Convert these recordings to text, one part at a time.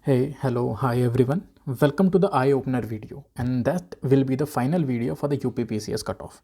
Hey, hello, hi everyone. Welcome to the eye opener video and that will be the final video for the UPPCS cut off.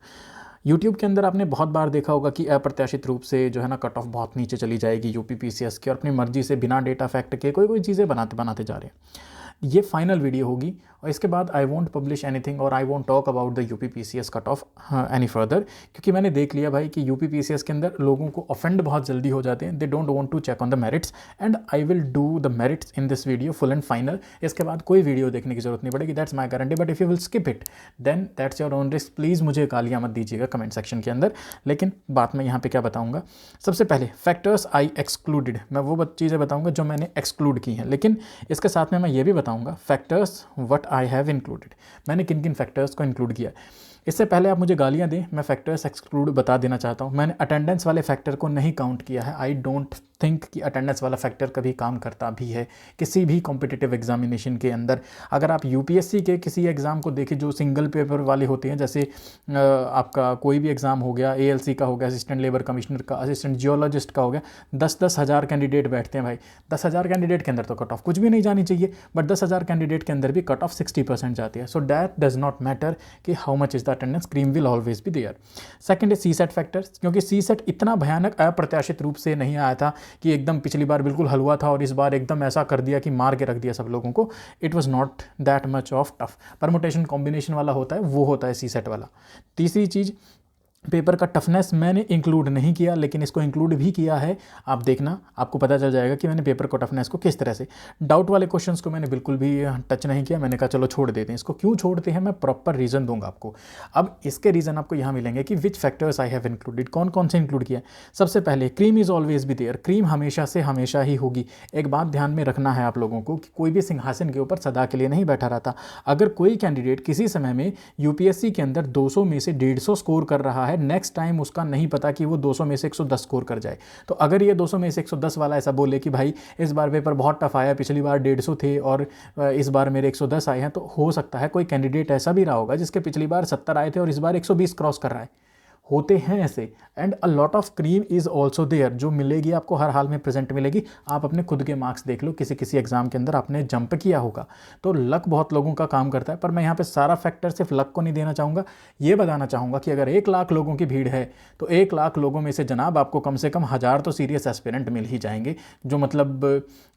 YouTube के अंदर आपने बहुत बार देखा होगा कि अप्रत्याशित रूप से जो है ना कट ऑफ बहुत नीचे चली जाएगी यूपीपीसीएस की और अपनी मर्जी से बिना डेटा फैक्ट के कोई कोई चीज़ें बनाते बनाते जा रहे हैं। ये फाइनल वीडियो होगी और इसके बाद आई वॉन्ट पब्लिश एनीथिंग और I want talk about the UPPCS cut off any further, क्योंकि मैंने देख लिया भाई कि यूपीपीसीएस के अंदर लोगों को ऑफेंड बहुत जल्दी हो जाते हैं। They don't want to check on the merits and I will do the merits in this video full and final. इसके बाद कोई वीडियो देखने की जरूरत नहीं पड़ेगी, that's my guarantee. But if you will skip it then that's your own risk. Please मुझे गालियाँ मत दीजिएगा कमेंट सेक्शन के अंदर। लेकिन बात मैं यहाँ पे क्या बताऊँगा, सबसे पहले फैक्टर्स आई एक्सक्लूडेड, मैं वो चीज़ें बताऊँगा जो मैंने एक्सक्लूड की हैं, लेकिन इसके साथ में मैं ये भी बताऊँगा factors what I have included, मैंने किन किन फैक्टर्स को इंक्लूड किया। इससे पहले आप मुझे गालियां दें, मैं फैक्टर्स एक्सक्लूड बता देना चाहता हूं। मैंने अटेंडेंस वाले फैक्टर को नहीं काउंट किया है। आई डोंट थिंक कि अटेंडेंस वाला फैक्टर कभी काम करता भी है किसी भी कॉम्पिटिटिव एग्जामिनेशन के अंदर। अगर आप यूपीएससी के किसी एग्ज़ाम को देखें जो सिंगल पेपर वाले होते हैं, जैसे आपका कोई भी एग्ज़ाम हो गया, एएलसी का हो गया, असिस्टेंट लेबर कमिश्नर का, असिस्टेंट जियोलॉजिस्ट का हो गया, 10-10 हज़ार कैंडिडेट बैठते हैं भाई। 10,000 कैंडिडेट के अंदर तो कट ऑफ कुछ भी नहीं जानी चाहिए, बट 10,000 कैंडिडेट के अंदर भी कट ऑफ 60% जाती है। So that does not matter कि how much is the attendance, cream will always be there. Second है सी सेट फैक्टर्स, क्योंकि सी सेट इतना भयानक अप्रत्याशित रूप से नहीं आया था कि एकदम पिछली बार बिल्कुल हलवा था और इस बार एकदम ऐसा कर दिया कि मार के रख दिया सब लोगों को। It was not that much of tough. Permutation combination वाला होता है, वो होता है सी सेट वाला। तीसरी चीज़, पेपर का टफनेस मैंने इंक्लूड नहीं किया, लेकिन इसको इंक्लूड भी किया है। आप देखना, आपको पता चल जाएगा कि मैंने पेपर को टफनेस को किस तरह से। डाउट वाले क्वेश्चंस को मैंने बिल्कुल भी टच नहीं किया। मैंने कहा चलो छोड़ देते हैं इसको। क्यों छोड़ते हैं मैं प्रॉपर रीज़न दूंगा आपको। अब इसके रीज़न आपको यहाँ मिलेंगे कि which factors I have included, कौन कौन से इंक्लूड किया। सबसे पहले cream is always be there, cream हमेशा से हमेशा ही होगी। एक बात ध्यान में रखना है आप लोगों को कि कोई भी सिंहासन के ऊपर सदा के लिए नहीं बैठा रहता। अगर कोई कैंडिडेट किसी समय में यूपीएससी के अंदर 200 में से 150 स्कोर कर रहा है, नेक्स्ट टाइम उसका नहीं पता कि वो 200 में से 110 स्कोर कर जाए। तो अगर ये 200 में से 110 वाला ऐसा बोले कि भाई इस बार पेपर बहुत टफ आया, पिछली बार 150 थे और इस बार मेरे 110 आए हैं, तो हो सकता है कोई कैंडिडेट ऐसा भी रहा होगा जिसके पिछली बार 70 आए थे और इस बार 120 क्रॉस कर रहा है। होते हैं ऐसे। And a lot of cream is also there, जो मिलेगी आपको हर हाल में प्रेजेंट मिलेगी। आप अपने खुद के मार्क्स देख लो, किसी किसी एग्जाम के अंदर आपने जंप किया होगा, तो लक बहुत लोगों का काम करता है। पर मैं यहाँ पे सारा फैक्टर सिर्फ लक को नहीं देना चाहूँगा, ये बताना चाहूँगा कि अगर 1 लाख लोगों की भीड़ है तो 1 लाख लोगों में से जनाब आपको कम से कम 1000 तो सीरियस एस्पिरेंट मिल ही जाएंगे, जो मतलब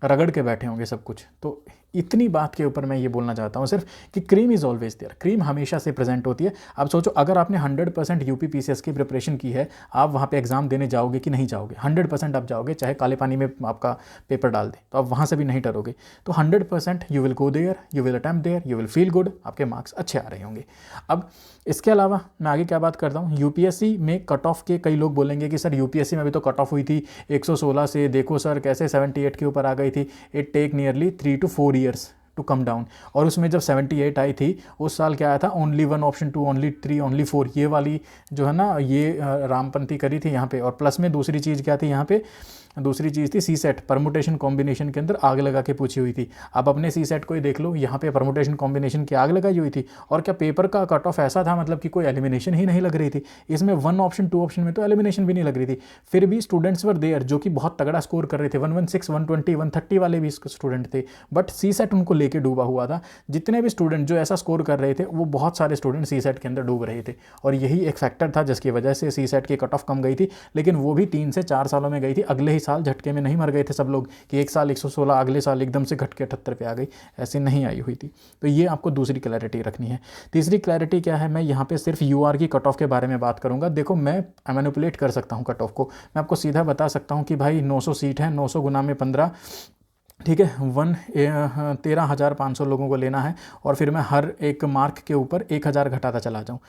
रगड़ के बैठे होंगे सब कुछ। तो इतनी बात के ऊपर मैं ये बोलना चाहता हूँ सिर्फ कि cream is always there, cream हमेशा से प्रेजेंट होती है। अब सोचो, अगर आपने 100% यूपीपीसीएस की प्रिपरेशन की है, आप वहाँ पे एग्जाम देने जाओगे कि नहीं जाओगे? 100% आप जाओगे, चाहे काले पानी में आपका पेपर डाल दें, तो आप वहाँ से भी नहीं डरोगे। तो 100% you will go there, you will attempt there, you will feel good, आपके मार्क्स अच्छे आ रहे होंगे। अब इसके अलावा मैं आगे क्या बात करता हूँ, यूपीएससी में कट ऑफ के कई लोग बोलेंगे कि सर यूपीएससी में भी तो कट ऑफ हुई थी 116 से, देखो सर कैसे 78 के ऊपर आ गई थी। It take nearly 3 to 4 years to come down. और उसमें जब 78 आई थी उस साल क्या आया था, ओनली 1 ऑप्शन 2, ओनली 3, ओनली 4, ये वाली जो है ना, ये रामपंथी करी थी यहाँ पे। और प्लस में दूसरी चीज़ क्या थी यहाँ पे, दूसरी चीज़ थी सी सेट, परमुटेशन कॉम्बिनेशन के अंदर आग लगा के पूछी हुई थी। आप अपने सी सेट को ही देख लो, यहाँ पे परमुटेशन कॉम्बिनेशन की आग लगाई हुई थी। और क्या पेपर का कट ऑफ ऐसा था मतलब कि कोई एलिमिनेशन ही नहीं लग रही थी। इसमें 1 ऑप्शन 2 ऑप्शन में तो एलिमिनेशन भी नहीं लग रही थी। फिर भी स्टूडेंट्स वर देयर जो कि बहुत तगड़ा स्कोर कर रहे थे, 116, 120, 130 वाले भी स्टूडेंट थे, बट सी सेट उनको लेके डूबा हुआ था। जितने भी स्टूडेंट जो ऐसा स्कोर कर रहे थे, वो बहुत सारे स्टूडेंट सी सेट के अंदर डूब रहे थे। और यही एक फैक्टर था जिसकी वजह से सी सेट की कट ऑफ कम गई थी। लेकिन वो भी 3 से 4 सालों में गई थी, अगले ही साल झटके में नहीं मर गए थे सब लोग कि एक साल 116, अगले साल एकदम से घट के 78 पे आ गई, ऐसे नहीं आई हुई थी। तो ये आपको दूसरी क्लैरिटी रखनी है। तीसरी क्लैरिटी क्या है, मैं यहाँ पे सिर्फ यूआर की कट ऑफ के बारे में बात करूँगा। देखो, मैं मैनिपुलेट कर सकता हूँ कट ऑफ को, मैं आपको सीधा बता सकता हूँ कि भाई 900 सीट है, 900 गुना में 15, ठीक है, 13,500 लोगों को लेना है। और फिर मैं हर एक मार्क के ऊपर 1000 घटाता चला जाऊँ।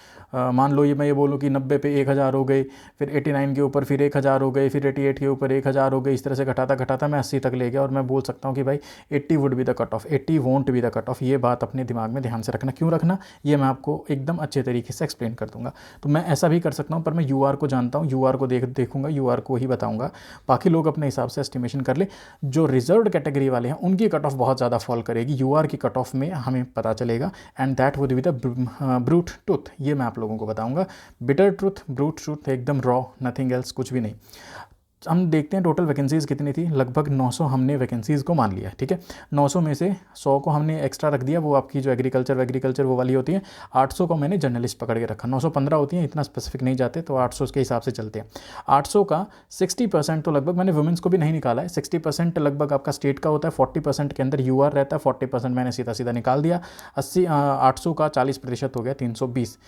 मान लो मैं ये बोलूँ कि 90 पे 1000 हो गए, फिर 89 के ऊपर फिर 1000 हो गए, फिर 88 के ऊपर 1000 हो गए। इस तरह से घटाता घटाता मैं 80 तक ले गया और मैं बोल सकता हूँ कि भाई 80 would be the cut of, 80 won't be the cut of. ये बात अपने दिमाग में ध्यान से रखना। क्यों रखना, ये मैं आपको एकदम अच्छे तरीके से एक्सप्लेन कर दूंगा। तो मैं ऐसा भी कर सकता हूँ, पर मैं यूआर को जानता हूँ, यूआर को देखूंगा, यूआर को ही बताऊँगा। बाकी लोग अपने हिसाब से एस्टिमेशन कर ले। जो रिजर्व्ड कैटेगरी वाले हैं उनकी कट ऑफ बहुत ज़्यादा फॉल करेगी, यूआर की कट ऑफ में हमें पता चलेगा। And that would be the brute truth, ये मैं आप लोगों को बताऊंगा। बिटर ट्रूथ, ब्रूट ट्रूथ, एकदम रॉ, नथिंग एल्स, कुछ भी नहीं। हम देखते हैं टोटल वैकेंसीज़ कितनी थी, लगभग 900 हमने वैकेंसीज़ को मान लिया, ठीक है। 900 में से 100 को हमने एक्स्ट्रा रख दिया, वो आपकी जो एग्रीकल्चर वो वाली होती है। 800 को मैंने जर्नलिस्ट पकड़ के रखा, 915 होती हैं, इतना स्पेसिफिक नहीं जाते, तो 800 के हिसाब से चलते हैं। 800 का 60% तो लगभग, मैंने वुमेंस को भी नहीं निकाला है, 60% लगभग आपका स्टेट का होता है, 40% के अंदर यूआर रहता है, 40% मैंने सीधा सीधा निकाल दिया। 800 का 40% हो गया 320,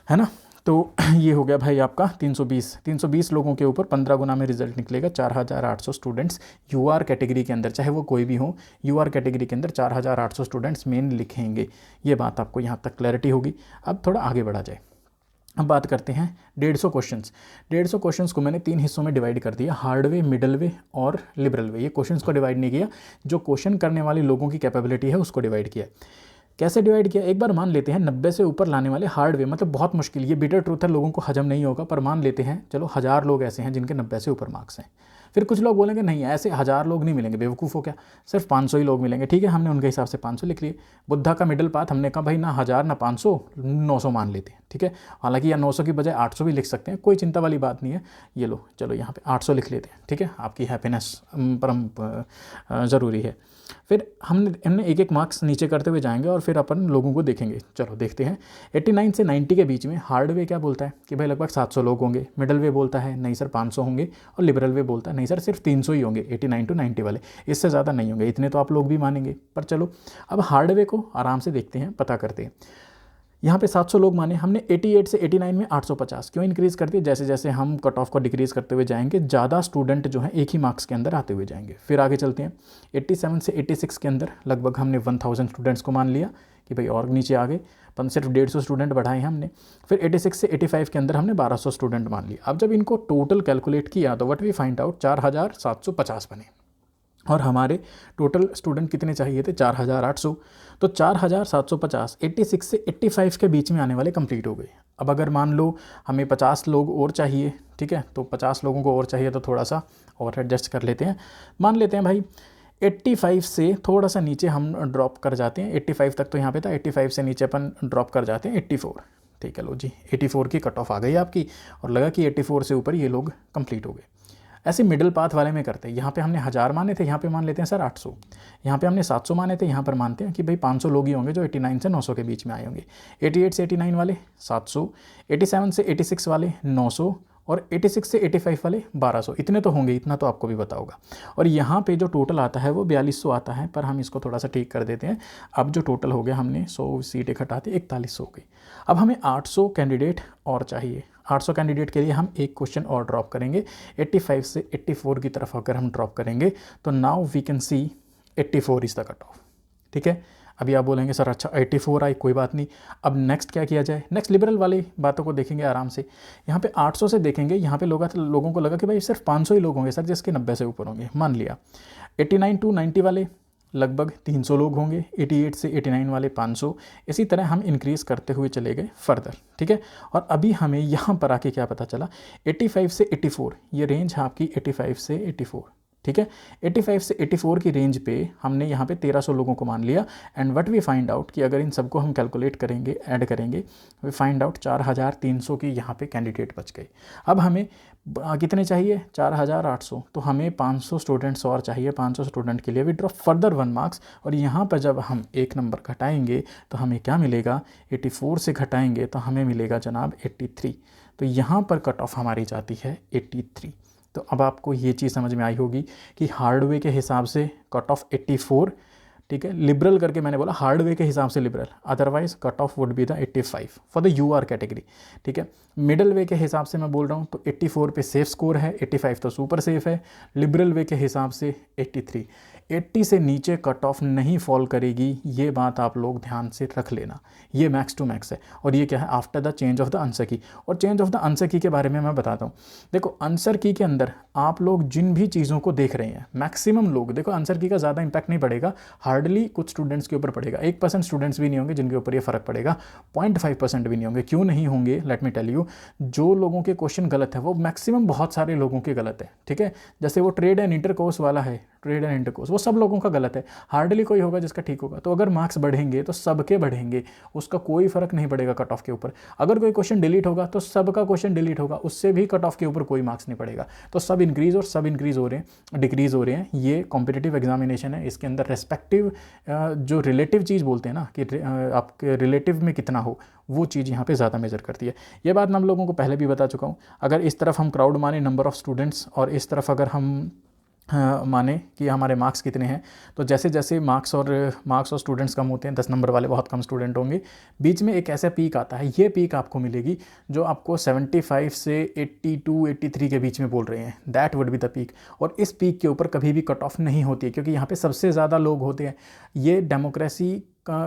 है ना। तो ये हो गया भाई आपका 320 लोगों के ऊपर 15 गुना में रिजल्ट निकलेगा। 4800 स्टूडेंट्स यूआर कैटेगरी के अंदर, चाहे वो कोई भी हो, यूआर कैटेगरी के अंदर 4800 स्टूडेंट्स मेन लिखेंगे। ये बात आपको यहाँ तक क्लैरिटी होगी। अब थोड़ा आगे बढ़ा जाए, अब बात करते हैं 150 क्वेश्चंस। 150 क्वेश्चंस को मैंने 3 हिस्सों में डिवाइड कर दिया, हार्ड वे, मिडल वे और लिबरल वे। ये क्वेश्चंस को डिवाइड नहीं किया, जो क्वेश्चन करने वाले लोगों की कैपेबिलिटी है उसको डिवाइड किया। कैसे डिवाइड किया, एक बार मान लेते हैं 90 से ऊपर लाने वाले हार्ड वे, मतलब बहुत मुश्किल, ये बिटर ट्रूथ है, लोगों को हजम नहीं होगा, पर मान लेते हैं चलो 1000 लोग ऐसे हैं जिनके 90 से ऊपर मार्क्स हैं। फिर कुछ लोग बोलेंगे नहीं ऐसे 1000 लोग नहीं मिलेंगे, बेवकूफ़ हो क्या, सिर्फ 500 ही लोग मिलेंगे। ठीक है, हमने उनके हिसाब से 500 लिख लिए। बुद्धा का मिडिल पाथ, हमने कहा भाई ना 1000 ना 500, 900 मान लेते हैं। ठीक है, हालांकि या 900 की बजाय 800 भी लिख सकते हैं, कोई चिंता वाली बात नहीं है। ये लो चलो यहाँ पे 800 लिख लेते हैं। ठीक है, आपकी हैप्पीनेस परम ज़रूरी है। फिर हमने एक एक मार्क्स नीचे करते हुए जाएंगे और फिर अपन लोगों को देखेंगे। चलो देखते हैं, 89 से 90 के बीच में हार्ड वे क्या बोलता है कि भाई लगभग 700 लोग होंगे। मिडल वे बोलता है नहीं सर 500 होंगे, और लिबरल वे बोलता है नहीं सर सिर्फ 300 ही होंगे। 89 to 90 वाले, इससे ज़्यादा नहीं होंगे, इतने तो आप लोग भी मानेंगे। पर चलो अब हार्ड वे को आराम से देखते हैं, पता करते हैं। यहाँ पे 700 लोग माने, हमने 88 से 89 में 850 क्यों इंक्रीज़ कर दिया, जैसे जैसे हम कट ऑफ को डिक्रीज़ करते हुए जाएंगे, ज़्यादा स्टूडेंट जो हैं एक ही मार्क्स के अंदर आते हुए जाएंगे। फिर आगे चलते हैं, 87 से 86 के अंदर लगभग हमने 1000 स्टूडेंट्स को मान लिया कि भाई और नीचे आ गए, सिर्फ 150 स्टूडेंट बढ़ाए हैं हमने। फिर 86 से 85 के अंदर हमने 1200 स्टूडेंट मान लिया। अब जब इनको टोटल कैलकुलेट किया तो व्हाट वी फाइंड आउट 4750 बने, और हमारे टोटल स्टूडेंट कितने चाहिए थे 4800। तो 4750 86 से 85 के बीच में आने वाले कंप्लीट हो गए। अब अगर मान लो हमें 50 लोग और चाहिए, ठीक है, तो 50 लोगों को और चाहिए, तो थोड़ा सा और एडजस्ट कर लेते हैं। मान लेते हैं भाई 85 से थोड़ा सा नीचे हम ड्रॉप कर जाते हैं, 85 तक तो यहाँ पे था, 85 से नीचे अपन ड्रॉप कर जाते हैं 84। ठीक है, लो जी 84 की कट ऑफ आ गई आपकी, और लगा कि 84 से ऊपर ये लोग कंप्लीट हो गए। ऐसे मिडिल पाथ वाले में करते हैं, यहाँ पे हमने 1000 माने थे, यहाँ पे मान लेते हैं सर 800। यहाँ पे हमने 700 माने थे, यहाँ पर मानते हैं कि भाई 500 लोग ही होंगे जो 89 से 900 के बीच में आए होंगे। 88 से 89 वाले 700, 87 से 86 वाले 900, और 86 से 85 वाले 1200। इतने तो होंगे, इतना तो आपको भी पता होगा। और यहाँ पे जो टोटल आता है वो 4200 आता है, पर हम इसको थोड़ा सा ठीक कर देते हैं। अब जो टोटल हो गया, हमने 100 सीटें घटाते 4100 हो गई। अब हमें 800 कैंडिडेट और चाहिए। 800 कैंडिडेट के लिए हम एक क्वेश्चन और ड्रॉप करेंगे। 85 से 84 की तरफ अगर हम ड्रॉप करेंगे तो now we can see 84 is the cut off. ठीक है, अभी आप बोलेंगे सर अच्छा 84 आई, कोई बात नहीं। अब नेक्स्ट क्या किया जाए, नेक्स्ट लिबरल वाली बातों को देखेंगे आराम से। यहाँ पे 800 से देखेंगे, यहाँ पे लोगों को लगा कि भाई सिर्फ 500 ही लोग होंगे सर जिसके 90 से ऊपर होंगे, मान लिया। 89 to 90 वाले लगभग 300 लोग होंगे, 88 से 89 वाले 500। इसी तरह हम इंक्रीज़ करते हुए चले गए फर्दर। ठीक है, और अभी हमें यहाँ पर आके क्या पता चला, 85 से 84 ये रेंज है आपकी, 85 से 84। ठीक है, 85 से 84 की रेंज पे हमने यहाँ पे 1300 लोगों को मान लिया। And what we find out कि अगर इन सबको हम कैलकुलेट करेंगे, ऐड करेंगे, वी फाइंड आउट 4300 की यहाँ पे कैंडिडेट बच गए। अब हमें कितने चाहिए 4800, तो हमें 500 स्टूडेंट्स और चाहिए। 500 स्टूडेंट के लिए वी ड्रॉप फर्दर 1 मार्क्स, और यहाँ पर जब हम एक नंबर घटाएंगे तो हमें क्या मिलेगा, 84 से घटाएंगे तो हमें मिलेगा जनाब 83। तो यहाँ पर कट ऑफ हमारी जाती है 83। तो अब आपको ये चीज़ समझ में आई होगी कि हार्ड वे के हिसाब से कट ऑफ 84, ठीक है, लिबरल करके मैंने बोला हार्ड वे के हिसाब से liberal, otherwise cut off would be the 85 for the UR category. ठीक है, मिडल वे के हिसाब से मैं बोल रहा हूँ तो 84 पे सेफ स्कोर है, 85 तो सुपर सेफ है। लिबरल वे के हिसाब से 83, 80 से नीचे कट ऑफ नहीं फॉल करेगी, ये बात आप लोग ध्यान से रख लेना। ये मैक्स टू मैक्स है, और ये क्या है, after the change of the answer की। और चेंज ऑफ द आंसर की के बारे में मैं बताता हूँ। देखो आंसर की के अंदर आप लोग जिन भी चीज़ों को देख रहे हैं, मैक्सिमम लोग देखो आंसर की का ज़्यादा इंपैक्ट नहीं पड़ेगा, हार्ड हार्डली कुछ स्टूडेंट्स के ऊपर पड़ेगा, 1% स्टूडेंट्स भी नहीं होंगे जिनके ऊपर ये फ़र्क पड़ेगा, 0.5% भी नहीं होंगे। क्यों नहीं होंगे, लेट मी टेल यू। जो लोगों के क्वेश्चन गलत है वो मैक्सिमम बहुत सारे लोगों के गलत है, ठीक है। जैसे वो ट्रेड एंड इंटरकोर्स वाला है, ट्रेड एंड इंटरकोर्स, वो सब लोगों का गलत है, हार्डली कोई होगा जिसका ठीक होगा। तो अगर मार्क्स बढ़ेंगे तो सबके बढ़ेंगे, उसका कोई फ़र्क नहीं पड़ेगा कट ऑफ के ऊपर। अगर कोई क्वेश्चन डिलीट होगा तो सबका क्वेश्चन डिलीट होगा, उससे भी कट ऑफ के ऊपर कोई मार्क्स नहीं पड़ेगा। तो सब इंक्रीज़ और सब इंक्रीज़ हो रहे हैं, डिक्रीज़ हो रहे हैं। ये कॉम्पिटिटिव एग्जामिनेशन है, इसके अंदर रेस्पेक्टिव जो रिलेटिव चीज़ बोलते हैं ना कि आपके रिलेटिव में कितना हो, वो चीज़ यहाँ पे ज़्यादा मेजर करती है। ये बात मैं आप लोगों को पहले भी बता चुका हूँ। अगर इस तरफ हम क्राउड माने नंबर ऑफ़ स्टूडेंट्स और इस तरफ अगर हम माने कि हमारे मार्क्स कितने हैं, तो जैसे जैसे मार्क्स और स्टूडेंट्स कम होते हैं, 10 नंबर वाले बहुत कम स्टूडेंट होंगे, बीच में एक ऐसा पीक आता है। ये पीक आपको मिलेगी जो आपको 75 से 82 83 के बीच में बोल रहे हैं, that would be the peak. और इस पीक के ऊपर कभी भी कट ऑफ नहीं होती है, क्योंकि यहाँ पे सबसे ज़्यादा लोग होते हैं। ये डेमोक्रेसी का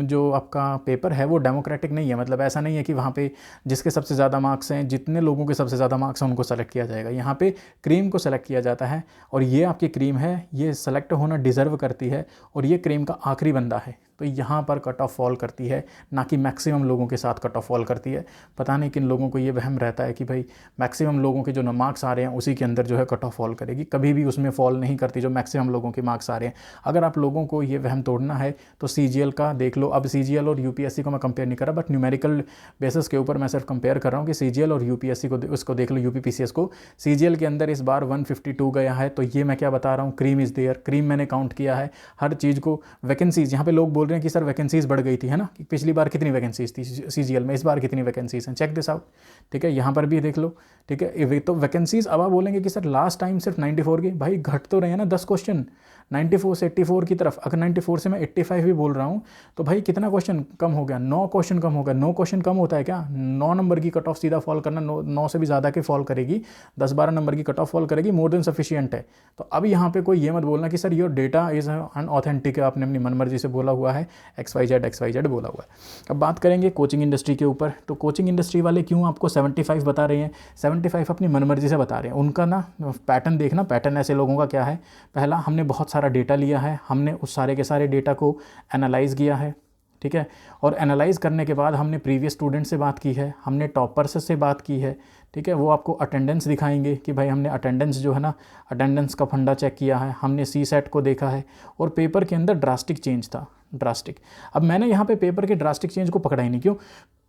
जो आपका पेपर है वो डेमोक्रेटिक नहीं है, मतलब ऐसा नहीं है कि वहाँ पे जिसके सबसे ज़्यादा मार्क्स हैं, जितने लोगों के सबसे ज़्यादा मार्क्स हैं उनको सेलेक्ट किया जाएगा। यहाँ पे क्रीम को सेलेक्ट किया जाता है, और ये आपकी क्रीम है, ये सेलेक्ट होना डिज़र्व करती है, और ये क्रीम का आखिरी बंदा है। तो यहाँ पर कट ऑफ फॉल करती है, ना कि मैक्सिमम लोगों के साथ कट ऑफ फॉल करती है। पता नहीं किन लोगों को ये वहम रहता है कि भाई मैक्सिमम लोगों के जो मार्क्स आ रहे हैं उसी के अंदर जो है कट ऑफ फॉल करेगी। कभी भी उसमें फॉल नहीं करती जो मैक्सिमम लोगों के मार्क्स आ रहे हैं। अगर आप लोगों को ये वहम तोड़ना है तो CGL का देख लो। अब CGL और UPSC को मैं कंपेयर नहीं कर रहा, बट न्यूमेरिकल बेसिस के ऊपर मैं सिर्फ कंपेयर कर रहा हूँ कि CGL और UPSC को, उसको देख लो, UPPCS को। CGL के अंदर इस बार 152 गया है, तो ये मैं क्या बता रहा हूँ, क्रीम इज़ देयर। क्रीम मैंने काउंट किया है हर चीज़ को। वैकेंसीज़, यहाँ पे लोग बोल रहे हैं कि सर वैकेंसीज़ बढ़ गई थी, है ना, कि पिछली बार कितनी वैकेंसीज थी CGL में, इस बार कितनी वैकेंसीज हैं, चेक दिस आउट, ठीक है। यहाँ पर भी देख लो, ठीक है। तो वैकेंसीज, अब आप बोलेंगे कि सर लास्ट टाइम सिर्फ 94 की, भाई घट तो रहे हैं ना 10 क्वेश्चन 94 से 84 की तरफ। अगर 94 से मैं 85 भी बोल रहा हूँ तो भाई कितना क्वेश्चन कम हो गया, 9 क्वेश्चन कम हो गया। 9 क्वेश्चन कम होता है क्या? 9 नंबर की कट ऑफ सीधा फॉल करना, 9 से भी ज़्यादा के फॉल करेगी, 10-12 नंबर की कट ऑफ फॉल करेगी, मोर देन सफिशिएंट है। तो अब यहाँ पे कोई ये मत बोलना कि sir your data is unauthentic है, आपने अपनी मनमर्जी से बोला हुआ है, XYZ बोला हुआ है। अब बात करेंगे कोचिंग इंडस्ट्री के ऊपर। तो कोचिंग इंडस्ट्री वाले क्यों आपको 75 बता रहे हैं? 75 अपनी मनमर्जी से बता रहे हैं। उनका ना पैटर्न देखना, पैटर्न ऐसे लोगों का क्या है। पहला, हमने बहुत सारा डेटा लिया है, हमने उस सारे के सारे डेटा को एनालाइज़ किया है, ठीक है। और एनालाइज़ करने के बाद हमने प्रीवियस स्टूडेंट से बात की है, हमने टॉपर्स से बात की है, ठीक है। वो आपको अटेंडेंस दिखाएंगे कि भाई हमने अटेंडेंस जो है ना, अटेंडेंस का फंडा चेक किया है, हमने CSAT को देखा है, और पेपर के अंदर ड्रास्टिक चेंज था, ड्रास्टिक। अब मैंने यहाँ पे पेपर के ड्रास्टिक चेंज को पकड़ा ही नहीं। क्यों?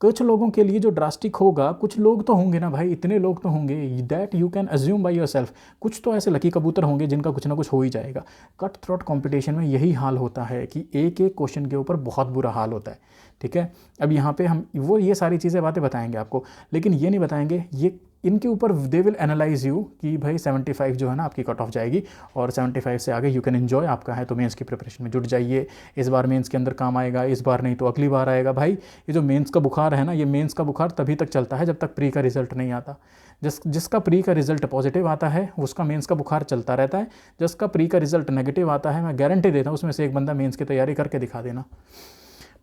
कुछ लोगों के लिए जो ड्रास्टिक होगा, कुछ लोग तो होंगे ना भाई, इतने लोग तो होंगे that you can assume by yourself. कुछ तो ऐसे लकी कबूतर होंगे जिनका कुछ ना कुछ हो ही जाएगा। कट थ्रोट कंपटीशन में यही हाल होता है कि एक एक क्वेश्चन के ऊपर बहुत बुरा हाल होता है, ठीक है। अब यहाँ पे हम ये सारी चीज़ें बातें बताएंगे आपको, लेकिन ये नहीं बताएंगे, ये इनके ऊपर दे विल एनालाइज यू कि भाई 75 जो है ना आपकी कट ऑफ जाएगी, और 75 से आगे यू कैन एन्जॉय। आपका है तो मेंस की प्रिपरेशन में जुट जाइए, इस बार मेंस के अंदर काम आएगा, इस बार नहीं तो अगली बार आएगा। भाई ये जो मेंस का बुखार है ना, ये मेंस का बुखार तभी तक चलता है जब तक प्री का रिजल्ट नहीं आता। जिसका प्री का रिजल्ट पॉजिटिव आता है उसका मेंस का बुखार चलता रहता है। जिसका प्री का रिजल्ट नेगेटिव आता है, मैं गारंटी देता हूँ उसमें से एक बंदा मेंस की तैयारी करके दिखा देना,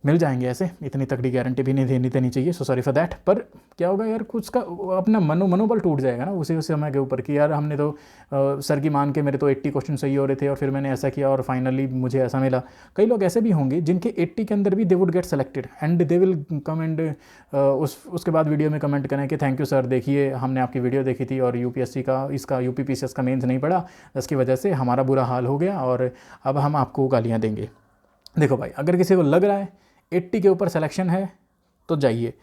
मिल जाएंगे ऐसे। इतनी तगड़ी गारंटी भी नहीं देनी चाहिए, सो सॉरी फॉर दैट। पर क्या होगा यार, कुछ का अपना मनोबल टूट जाएगा ना उसी समय के ऊपर कि यार हमने तो सर की मान के मेरे तो 80 क्वेश्चन सही हो रहे थे और फिर मैंने ऐसा किया और फाइनली मुझे ऐसा मिला। कई लोग ऐसे भी होंगे जिनके 80 के अंदर भी they would get selected and they will come and उसके बाद वीडियो में कमेंट करें कि थैंक यू सर, देखिए हमने आपकी वीडियो देखी थी और UPSC का इसका UPPCS का मेंस नहीं पड़ा, जिसकी वजह से हमारा बुरा हाल हो गया और अब हम आपको गालियाँ देंगे। देखो भाई, अगर किसी को लग रहा है 80 के ऊपर सिलेक्शन है तो जाइए,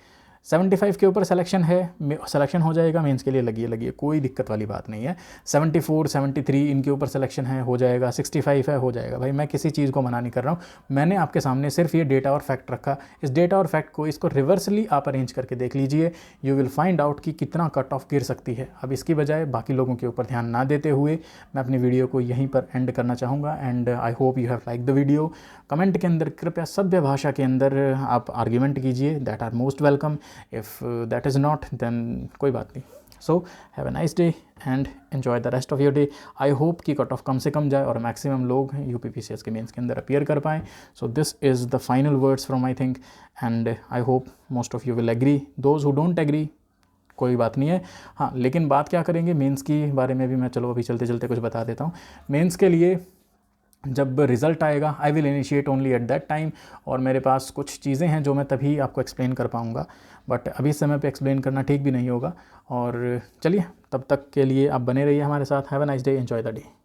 75 के ऊपर सिलेक्शन है, सिलेक्शन हो जाएगा, मेंस के लिए लगिए, कोई दिक्कत वाली बात नहीं है। 74 73 इनके ऊपर सिलेक्शन है, हो जाएगा। 65 है, हो जाएगा। भाई मैं किसी चीज़ को मना नहीं कर रहा हूँ, मैंने आपके सामने सिर्फ ये डेटा और फैक्ट रखा। इस डेटा और फैक्ट को, इसको रिवर्सली आप अरेंज करके देख लीजिए, यू विल फाइंड आउट कि कितना कट ऑफ गिर सकती है। अब इसकी बजाय बाकी लोगों के ऊपर ध्यान ना देते हुए मैं अपनी वीडियो को यहीं पर एंड करना चाहूँगा। And I hope you have like the video. Comment के अंदर कृपया सभ्य भाषा के अंदर आप आर्ग्यूमेंट कीजिए, that are most welcome. If that is not then कोई बात नहीं। So have a nice day and enjoy the rest of your day. I hope कि कट ऑफ कम से कम जाए और मैक्सिमम लोग UPPCS के मेंस के अंदर अपीयर कर पाएँ। So this is the final words from I think, and I hope most of you will agree. Those who don't agree, कोई बात नहीं है। हाँ, लेकिन बात क्या करेंगे मेंस की बारे में भी मैं, चलो अभी चलते चलते कुछ बता देता हूँ। मेंस के लिए जब रिज़ल्ट आएगा I will initiate only at that time, और मेरे पास कुछ चीज़ें हैं जो मैं तभी आपको एक्सप्लेन कर पाऊँगा, बट अभी इस समय पे एक्सप्लेन करना ठीक भी नहीं होगा। और चलिए, तब तक के लिए आप बने रहिए हमारे साथ। Have a nice day, enjoy the day.